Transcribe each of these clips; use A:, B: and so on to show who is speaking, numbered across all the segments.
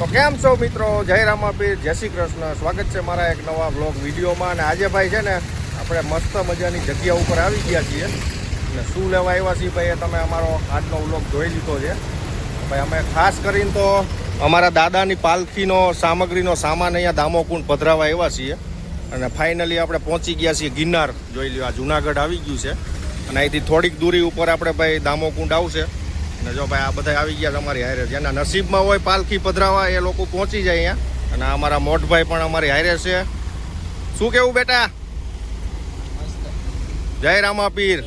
A: તો કેમ છો મિત્રો? જય રામાપીર, જય શ્રી કૃષ્ણ. સ્વાગત છે મારા એક નવા વ્લોગ વિડીયોમાં. અને આજે ભાઈ છે ને આપણે મસ્ત મજાની જગ્યા ઉપર આવી ગયા છીએ. અને શું લેવા આવ્યા છીએ ભાઈ, તમે અમારો આજનો વ્લોગ જોઈ લીધો છે. ભાઈ અમે ખાસ કરીને તો અમારા દાદાની પાલખીનો સામગ્રીનો સામાન અહીંયા દામોકુંડ પધરાવા આવ્યા છીએ. અને ફાઇનલી આપણે પહોંચી ગયા છીએ ગિરનાર. જોઈ લ્યો, આ જુનાગઢ આવી ગયું છે. અને અહીંથી થોડીક દૂરી ઉપર આપણે ભાઈ દામોકુંડ આવશે. અને જો ભાઈ આ બધા આવી ગયા તમારી હારે, જેના નસીબમાં હોય પાલખી પધરાવા એ લોકો પહોંચી જાય અહીંયા. અને અમારા મોટભાઈ પણ અમારી હારે છે. શું કેવું બેટા? જય રામાપીર.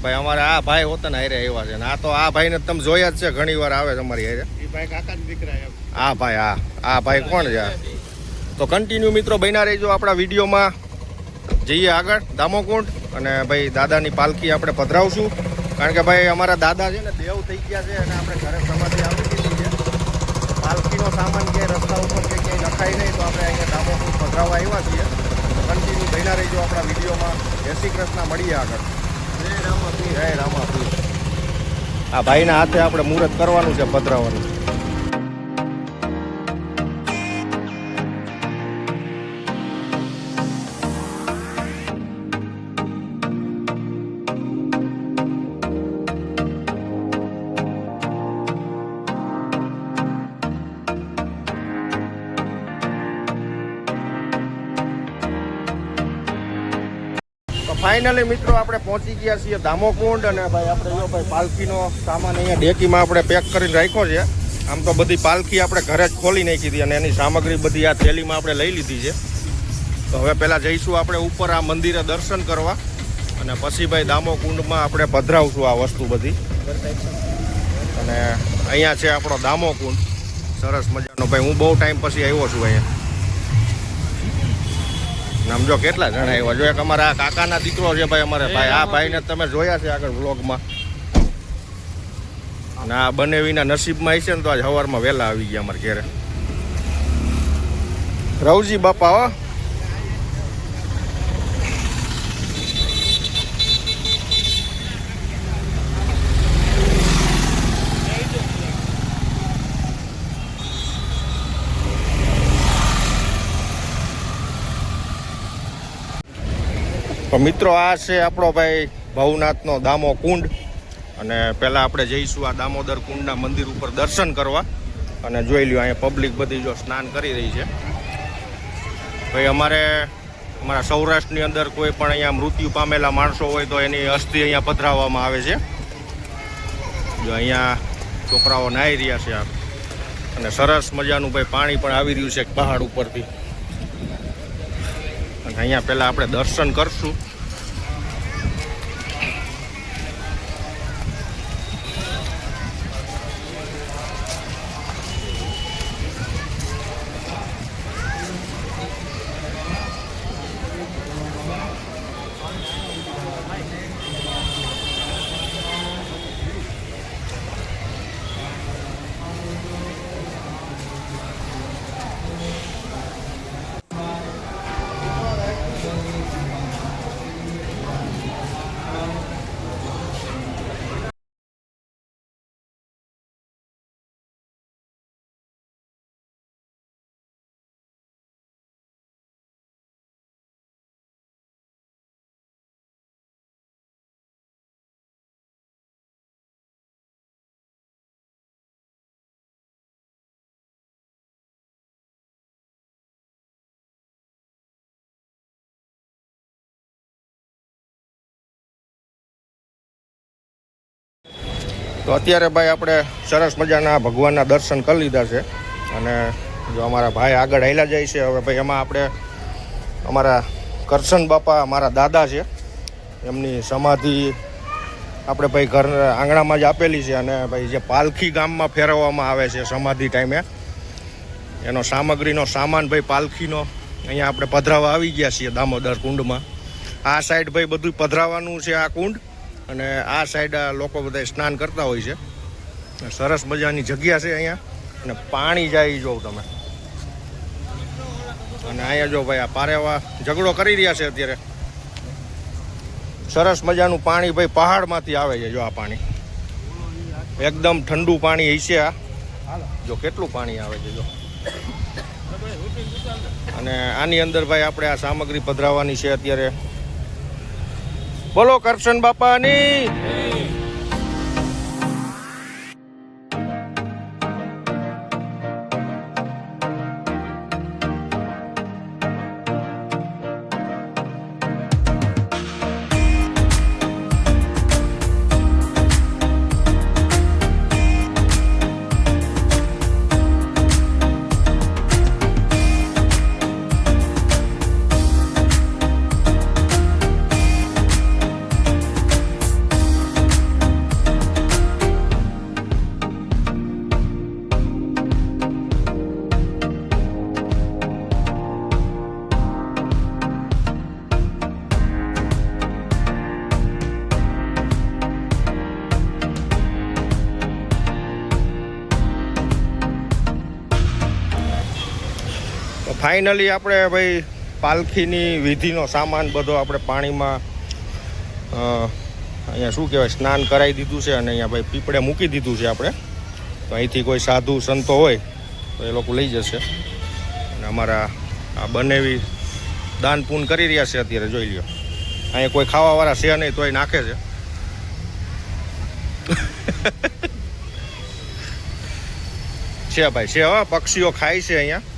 A: ભાઈ અમારા આ ભાઈ હોતને હારે આવ્યા છે. અને આ તો આ ભાઈને તમે જોયા જ છે, ઘણી વાર આવે તમારી હારે. આ ભાઈ આ ભાઈ કોણ છે? તો કન્ટિન્યુ મિત્રો બન્યા રહેજો આપણા વિડીયોમાં. જઈએ આગળ દામોકુંડ. અને ભાઈ દાદાની પાલખી આપણે પધરાવશું. કારણ કે ભાઈ અમારા દાદા છે ને દેવ થઈ ગયા છે. અને આપણે ઘરે સમાધિ આવી દીધી છે. પાલખીનો સામાન ક્યાંય રસ્તા ઉપર કે ક્યાંય લખાય નહીં, તો આપણે અહીંયા દામોકુંડ પધરાવવા આવ્યા છીએ. કન્ટિન્યુ બન્યા રહેજો આપણા વિડીયોમાં. જય શ્રી કૃષ્ણ, મળીએ આગળ. જય રામાપીર, જય રામાપીર. આ ભાઈના હાથે આપણે મુહૂર્ત કરવાનું છે પધરાવવાનું. ફાઇનલી મિત્રો આપણે પહોંચી ગયા છીએ દામોકુંડ. અને ભાઈ આપણે જો ભાઈ પાલખીનો સામાન અહીંયા ડેકીમાં આપણે પેક કરીને રાખ્યો છે. આમ તો બધી પાલખી આપણે ઘરે જ ખોલી નાખી હતી અને એની સામગ્રી બધી આ થેલીમાં આપણે લઈ લીધી છે. તો હવે પહેલાં જઈશું આપણે ઉપર આ મંદિરે દર્શન કરવા. અને પછી ભાઈ દામોકુંડમાં આપણે પધરાવશું આ વસ્તુ બધી. અને અહીંયા છે આપણો દામોકુંડ, સરસ મજાનો. ભાઈ હું બહુ ટાઈમ પછી આવ્યો છું અહીંયા. સમજો કેટલા જણા આવ્યા. જો એક અમારા કાકાના દીકરો છે ભાઈ, અમારે ભાઈ આ ભાઈને તમે જોયા છે આગળ વ્લોગમાં. અને આ બનેવીના નસીબમાં હશે ને તો આજ સવારમાં વહેલા આવી ગયા અમારે ઘેરે. રવજી બાપા હો. તો મિત્રો આ છે આપણો ભાઈ ભવનાથનો દામોકુંડ. અને પહેલાં આપણે જઈશું આ દામોદર કુંડના મંદિર ઉપર દર્શન કરવા. અને જોઈ લ્યો અહીંયા પબ્લિક બધી જો સ્નાન કરી રહી છે. ભાઈ અમારા સૌરાષ્ટ્રની અંદર કોઈ પણ અહીંયા મૃત્યુ પામેલા માણસો હોય તો એની અસ્થિ અહીંયા પધરાવવામાં આવે છે. જો અહીંયા છોકરાઓ નાહી રહ્યા છે. અને સરસ મજાનું ભાઈ પાણી પણ આવી રહ્યું છે પહાડ ઉપરથી. અને અહીંયા પહેલાં આપણે દર્શન કરશું. તો અત્યારે ભાઈ આપણે સરસ મજાના ભગવાનના દર્શન કરી લીધા છે. અને જો અમારા ભાઈ આગળ હાલ્યા જાય છે. હવે ભાઈ એમાં આપણે અમારા કરશન બાપા મારા દાદા છે, એમની સમાધિ આપણે ભાઈ ઘર આંગણામાં જ આપેલી છે. અને ભાઈ જે પાલખી ગામમાં ફેરવવામાં આવે છે સમાધિ ટાઈમે, એનો સામગ્રીનો સામાન ભાઈ પાલખીનો અહીંયા આપણે પધરાવા આવી ગયા છીએ દામોદર કુંડમાં. આ સાઈડ ભાઈ બધું પધરાવાનું છે આ કુંડ. અને આ સાઈડ લોકો બધા સ્નાન કરતા હોય છે. સરસ મજાની જગ્યા છે અહીંયા. અને પાણી જાય જો તમે. અને અહીંયા જો ભાઈ આ પારેવા ઝઘડો કરી રહ્યા છે અત્યારે. સરસ મજાનું પાણી ભાઈ પહાડમાંથી આવે છે. જો આ પાણી એકદમ ઠંડુ પાણી હશે. આ જો કેટલું પાણી આવે છે જો. અને આની અંદર ભાઈ આપણે આ સામગ્રી પધરાવવાની છે અત્યારે. બોલો કરશન બાપાની. ફાઇનલી આપણે ભાઈ પાલખીની વિધિનો સામાન બધો આપણે પાણીમાં અહીંયા શું કહેવાય સ્નાન કરાવી દીધું છે અને અહીંયા ભાઈ પીપળે મૂકી દીધું છે આપણે. તો અહીંથી કોઈ સાધુ સંતો હોય તો એ લોકો લઈ જશે. અને અમારા આ બનેવી દાન પૂન કરી રહ્યા છે અત્યારે, જોઈ લ્યો. અહીંયા કોઈ ખાવાવાળા છે નહીં તોય નાખે છે. છે ભાઈ છે, હા પક્ષીઓ ખાય છે અહીંયા.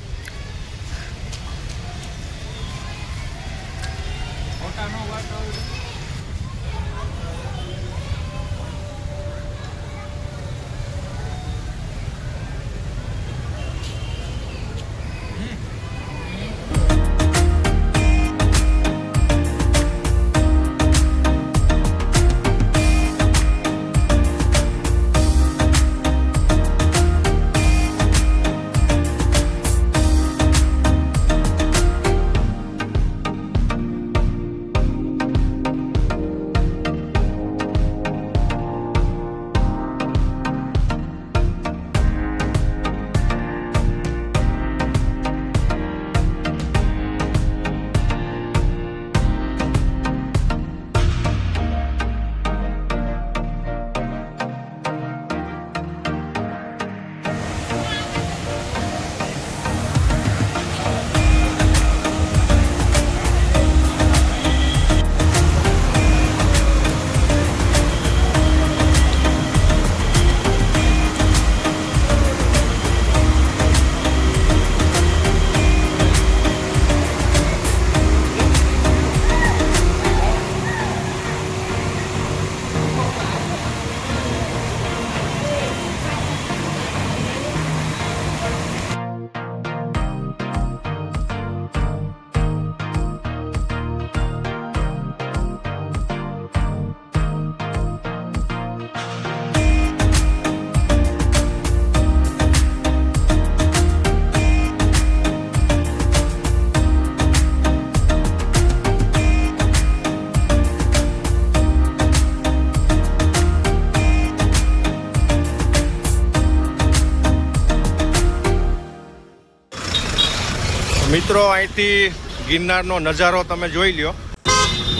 A: મિત્રો અહીંથી ગિરનારનો નજારો તમે જોઈ લ્યો.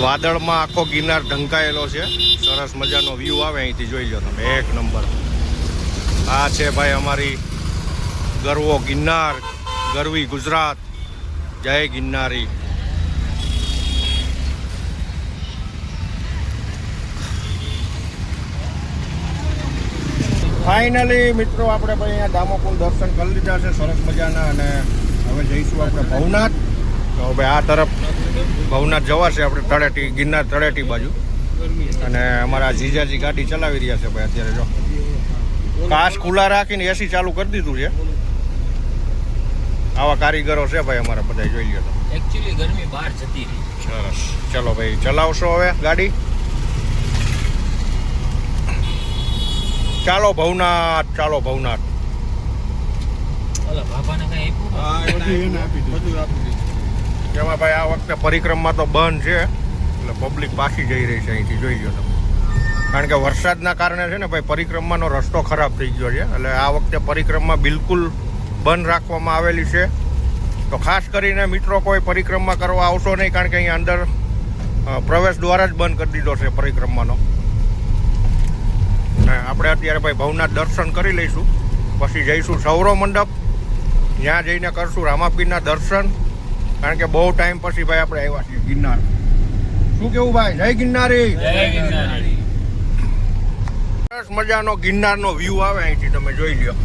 A: વાદળમાં આખો ગિરનાર ઢંકાયેલો છે. સરસ મજાનો વ્યૂ આવે અહીંથી, જોઈ લો તમે, એક નંબર. આ છે ભાઈ અમારી ગરવો ગિરનાર, ગરવી ગુજરાત. જય ગિરનારી. ફાઇનલી મિત્રો આપણે ભાઈ અહીંયા દામોકુંડ દર્શન કરી લીધા છે સરસ મજાના. અને હવે જઈશું આપણે ભવનાથ. તો હવે આ તરફ ભવનાથ જવાશે આપણે તળેટી, ગિરનાર તળેટી બાજુ. અને અમારા જીજાજી ગાડી ચલાવી રહ્યા છે ભાઈ અત્યારે. જો કાચ ખુલ્લા રાખીને એસી ચાલુ કરી દીધું છે. આવા કારીગરો છે ભાઈ અમારા બધા, જોઈ લ્યો તો.
B: એક્ચ્યુઅલી ગરમી બહાર જતી રહી.
A: સરસ, ચલો ભાઈ ચલાવશો હવે ગાડી. ચાલો ભવનાથ, ચાલો ભવનાથ. એમાં ભાઈ આ વખતે પરિક્રમા તો બંધ છે, એટલે પબ્લિક પાછી જઈ રહી છે અહીંથી, જોઈ લો તમે. કારણ કે વરસાદના કારણે છે ને ભાઈ પરિક્રમાનો રસ્તો ખરાબ થઈ ગયો છે. એટલે આ વખતે પરિક્રમા બિલકુલ બંધ રાખવામાં આવેલી છે. તો ખાસ કરીને મિત્રો કોઈ પરિક્રમા કરવા આવશો નહીં, કારણ કે અહીંયા અંદર પ્રવેશ દ્વાર જ બંધ કરી દીધો છે પરિક્રમાનો. આપણે અત્યારે ભાઈ ભવનાથ દર્શન કરી લઈશું. પછી જઈશું સૌરવ મંડપ, ત્યાં જઈને કરશું રામાપીરના દર્શન, કારણ કે બહુ ટાઈમ પછી ભાઈ આપણે આવ્યા છીએ ગિરનાર. શું કેવું ભાઈ? જય ગિરનારી.
B: જય ગિરનારી.
A: સરસ મજાનો ગિરનારનો વ્યૂ આવે અહીંથી, તમે જોઈ લ્યો.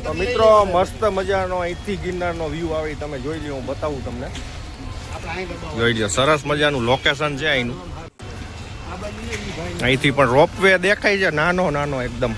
A: તો મિત્રો મસ્ત મજાનો અહીંથી ગિરનારનો વ્યૂ આવે, તમે જોઈ લ્યો, હું બતાવું તમને. જોઈ લ્યો, સરસ મજાનું લોકેશન છે અહીંનું. અહીંથી પણ રોપવે દેખાય છે, નાનો નાનો એકદમ.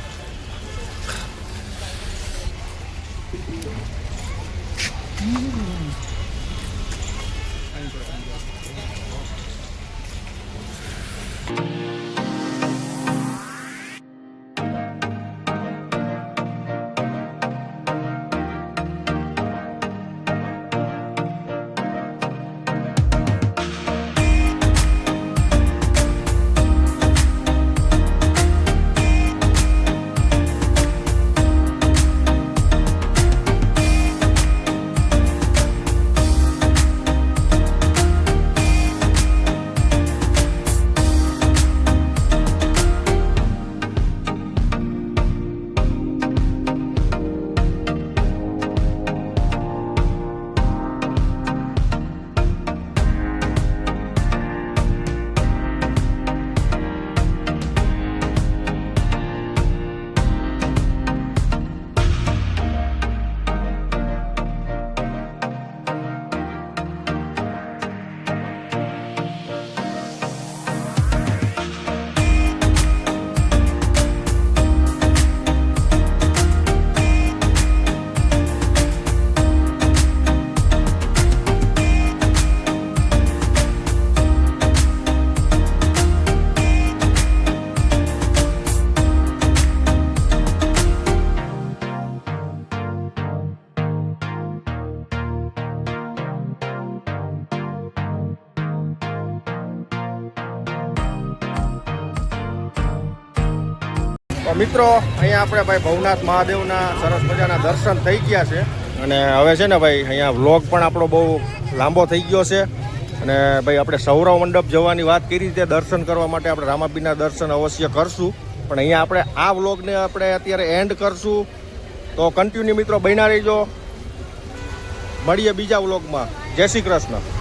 A: તો મિત્રો અહીંયા આપણે ભાઈ ભવનાથ મહાદેવના સરસ મજાના દર્શન થઈ ગયા છે, અને હવે છે ને ભાઈ અહીંયા વ્લોગ પણ આપણો બહુ લાંબો થઈ ગયો છે. અને ભાઈ આપણે સૌરવ મંડપ જવાની વાત કરી, તે દર્શન કરવા માટે આપણે રામાપીરના દર્શન અવશ્ય કરશું, પણ અહીંયા આપણે આ વ્લોગને આપણે અત્યારે એન્ડ કરશું. તો કન્ટિન્યુ મિત્રો બન્યા રહીજો, મળીએ બીજા વ્લોગમાં. જય શ્રી કૃષ્ણ.